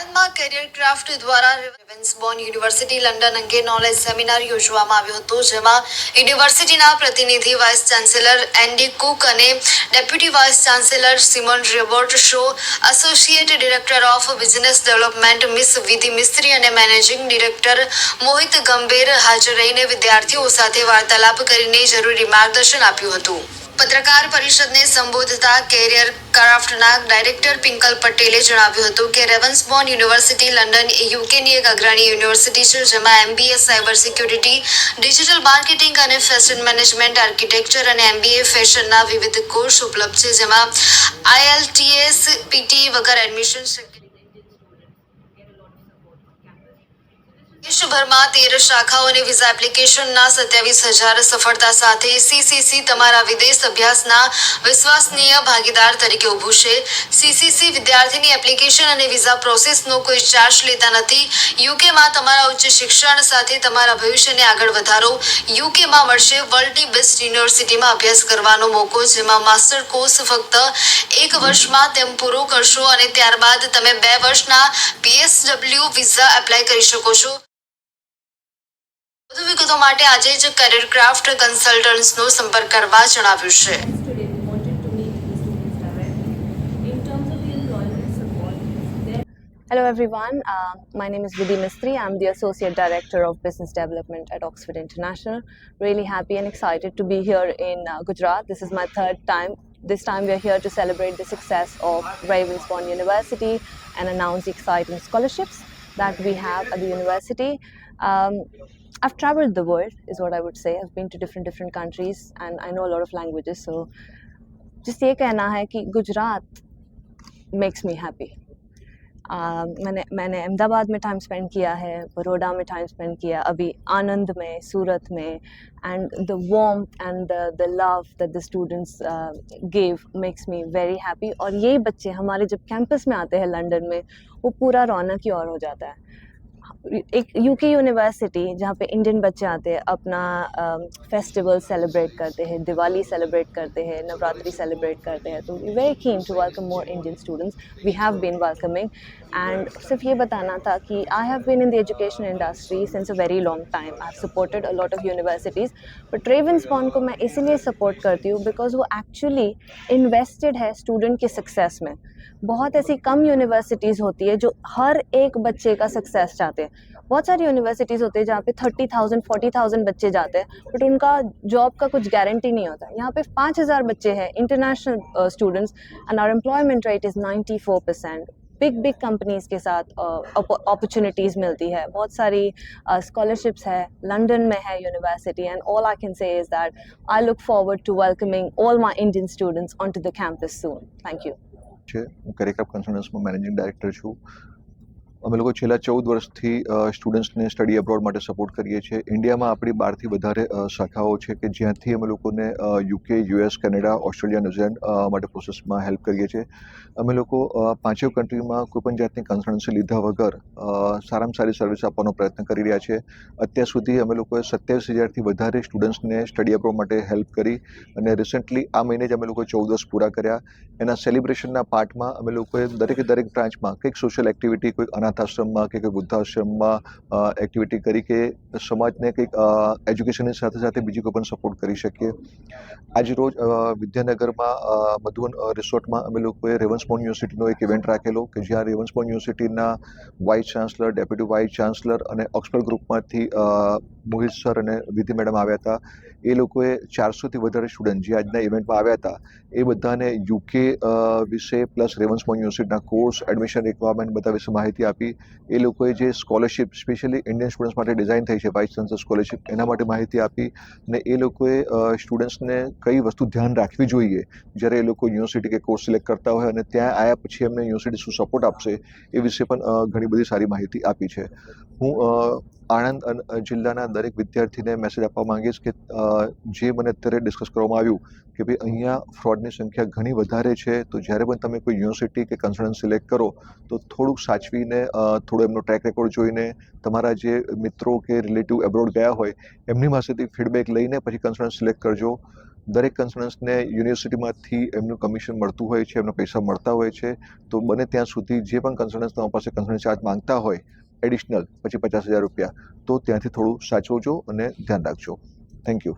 આણંદમાં career craft દ્વારા Ravensbourne university London અંગે નોલેજ સેમિનાર યોજવામાં આવ્યો હતો, જેમાં યુનિવર્સિટીના પ્રતિનિધિ વાઇસ ચાન્સેલર એન્ડી કુક અને deputy vice chancellor Simon Robert Shaw, associate director of business development miss Vidhi Mistry અને મેનેજિંગ ડિરેક્ટર મોહિત ગંભીર હાજર રહીને વિદ્યાર્થીઓ સાથે વાર્તાલાપ કરીને જરૂરી માર્ગદર્શન આપ્યું હતું. પત્રકાર પરિષદને સંબોધતા કેરિયર ક્રાફ્ટના ડાયરેક્ટર પિંકલ પટેલે જણાવ્યું હતું કે રેવન્સબોર્ન યુનિવર્સિટી લંડન એ યુકેની એક અગ્રણી યુનિવર્સિટી છે, જેમાં MBA cyber security, digital marketing અને ફેશન મેનેજમેન્ટ, આર્કિટેક્ચર અને MBA ફેશનના વિવિધ કોર્સ ઉપલબ્ધ છે, જેમાં IELTS PT વગર એડમિશન શક્ય. દેશભરમાં 13 શાખાઓ અને વિઝા એપ્લિકેશનના 27,000 સફળતા સાથે CCC તમારા વિદેશ અભ્યાસના વિશ્વસનીય ભાગીદાર તરીકે ઊભું છે. CCC વિદ્યાર્થીની એપ્લિકેશન અને વિઝા પ્રોસેસનો કોઈ ચાર્જ લેતા નથી. યુકેમાં તમારા ઉચ્ચ શિક્ષણ સાથે તમારા ભવિષ્યને આગળ વધારો. યુકેમાં મળશે વર્લ્ડની બેસ્ટ યુનિવર્સિટીમાં અભ્યાસ કરવાનો મોકો, જેમાં માસ્ટર કોર્સ ફક્ત 1 વર્ષમાં તેમ પૂરો કરશો અને ત્યારબાદ તમે 2 વર્ષના PSW વિઝા એપ્લાય કરી શકો છો. વધુ વિગતો માટે આજે જ કેરિયર ક્રાફ્ટ કન્સલ્ટન્ટ્સનો સંપર્ક કરવા જણાવ્યું છે. Hello everyone, my name is Vidhi Mistry. I'm the Associate Director of Business Development at Oxford International. Really happy and excited to be here in Gujarat. This is my third time. This time we are here to celebrate the success of Ravensbourne University and announce the exciting scholarships that we have at the university. I've traveled the world is what I would say. I've been to different countries and I know a lot of languages. So just ये कहना है कि Gujarat makes me happy. मैंने अहमदाबाद में time spend किया है, बड़ौदा में time spend किया, अभी आनंद में, सूरत में, and the warmth and the love that the students gave makes me very happy. और ये बच्चे हमारे जब कैंपस में आते हैं लंदन में, वो पूरा रौनक की ओर हो जाता है. एक यूके यूनिवर्सिटी जहाँ पे इंडियन बच्चे आते हैं, अपना फेस्टिवल सेलिब्रेट करते हैं, दिवाली सेलिब्रेट करते हैं, नवरात्रि सेलिब्रेट करते हैं, तो we very keen to welcome more Indian students. We have been welcoming and सिर्फ ये बताना था कि I have been in the education industry since a very long time. I have supported a lot of universities, but Ravensbourne को मैं इसीलिए support करती हूँ बिकॉज वो एक्चुअली इन्वेस्टेड है स्टूडेंट की सक्सेस में. बहुत ऐसी कम यूनिवर्सिटीज़ होती है जो हर एक बच्चे का सक्सेस चाहते हैं. बहुत सारी यूनिवर्सिटीज़ होती है जहाँ पे 30,000 40,000 बच्चे जाते हैं, बट उनका जॉब का कुछ गारंटी नहीं होता. यहाँ पे 5,000 बच्चे हैं international students and our employment rate is 94%. Big companies के साथ अपॉर्चुनिटीज़ मिलती है, बहुत सारी स्कॉलरशिप्स है, लंदन में है university, and all I can say is that I look forward to welcoming all my Indian students on to the campus soon. Thank you. છે હું કેરિયર કન્સલ્ટન્ટ્સમાં મેનેજિંગ ડાયરેક્ટર છું. અમે લોકો છેલ્લા 14 વર્ષથી સ્ટુડન્ટ્સને સ્ટડી અબ્રોડ માટે સપોર્ટ કરીએ છીએ. ઇન્ડિયામાં આપણી 12થી વધારે શાખાઓ છે કે જ્યાંથી અમે લોકોને UK, US, Canada, Australia, New Zealand માટે પ્રોસેસમાં હેલ્પ કરીએ છીએ. અમે લોકો 5 કન્ટ્રીમાં કોઈપણ જાતની કન્સલ્ટન્સી લીધા વગર સારામાં સારી સર્વિસ આપવાનો પ્રયત્ન કરી રહ્યા છે. અત્યાર સુધી અમે લોકોએ 27,000થી વધારે સ્ટુડન્ટ્સને સ્ટડી અબ્રોડ માટે હેલ્પ કરી અને રિસન્ટલી આ મહિને જ અમે લોકોએ 14 વર્ષ પૂરા કર્યા. એના સેલિબ્રેશનના પાર્ટમાં અમે લોકોએ દરેક બ્રાન્ચમાં કંઈક સોશિયલ એક્ટિવિટી, કોઈક અનાથાશ્રમમાં કે કોઈ વૃદ્ધાશ્રમમાં એક્ટિવિટી કરી કે સમાજને કંઈક એજ્યુકેશનની સાથે સાથે બીજી કોઈ પણ સપોર્ટ કરી શકીએ. આજ રોજ વિદ્યાનગરમાં મધુવન રિસોર્ટમાં અમે લોકોએ રેવન્સબોર્ન યુનિવર્સિટીનો એક ઇવેન્ટ રાખેલો કે જ્યાં રેવન્સબોર્ન યુનિવર્સિટીના vice chancellor, deputy vice chancellor અને ઓક્સફર્ડ ગ્રુપમાંથી મોહિત સર અને વિધિ મેડમ આવ્યા હતા. એ લોકોએ 400થી વધારે સ્ટુડન્ટ જે આજના ઇવેન્ટમાં આવ્યા હતા એ બધાને યુકે વિશે પ્લસ રેવન્સબોર્ન યુનિવર્સિટીના કોર્સ, એડમિશન રિક્વાયરમેન્ટ બધા વિશે માહિતી આપી. એ લોકોએ જે સ્કોલરશિપ સ્પેશિયલી ઇન્ડિયન સ્ટુડન્ટ્સ માટે ડિઝાઇન થઈ છે વાઇસ ચાન્સલર સ્કોલરશિપ, એના માટે માહિતી આપી. અને એ લોકોએ સ્ટુડન્ટ્સને કઈ વસ્તુ ધ્યાન રાખવી જોઈએ જ્યારે એ લોકો યુનિવર્સિટી કે કોર્સ સિલેક્ટ કરતા હોય અને ત્યાં આવ્યા પછી એમને યુનિવર્સિટી શું સપોર્ટ આપશે એ વિશે પણ ઘણી બધી સારી માહિતી આપી છે. હું આણંદ જિલ્લાના દરેક વિદ્યાર્થીને મેસેજ આપવા માંગીશ કે જે મને અત્યારે ડિસ્કસ કરવામાં આવ્યું કે ભાઈ અહીંયા ફ્રોડની સંખ્યા ઘણી વધારે છે, તો જ્યારે પણ તમે કોઈ યુનિવર્સિટી કે કન્સલ્ટન્ટ સિલેક્ટ કરો તો થોડુંક સાચવીને થોડું એમનો ટ્રેક રેકોર્ડ જોઈને તમારા જે મિત્રો કે રિલેટિવ એબ્રોડ ગયા હોય એમની પાસેથી ફીડબેક લઈને પછી કન્સલ્ટન્ટ સિલેક્ટ કરજો. દરેક કન્સલ્ટન્ટ્સને યુનિવર્સિટીમાંથી એમનું કમિશન મળતું હોય છે, એમના પૈસા મળતા હોય છે. તો બને ત્યાં સુધી જે પણ કન્સલ્ટન્ટ્સ તમારી પાસે કન્સલ્ટન્ટ ચાર્જ માંગતા હોય એડિશનલ, પછી 50,000 રૂપિયા, તો ત્યાંથી થોડું સાચવજો અને ધ્યાન રાખજો. Thank you.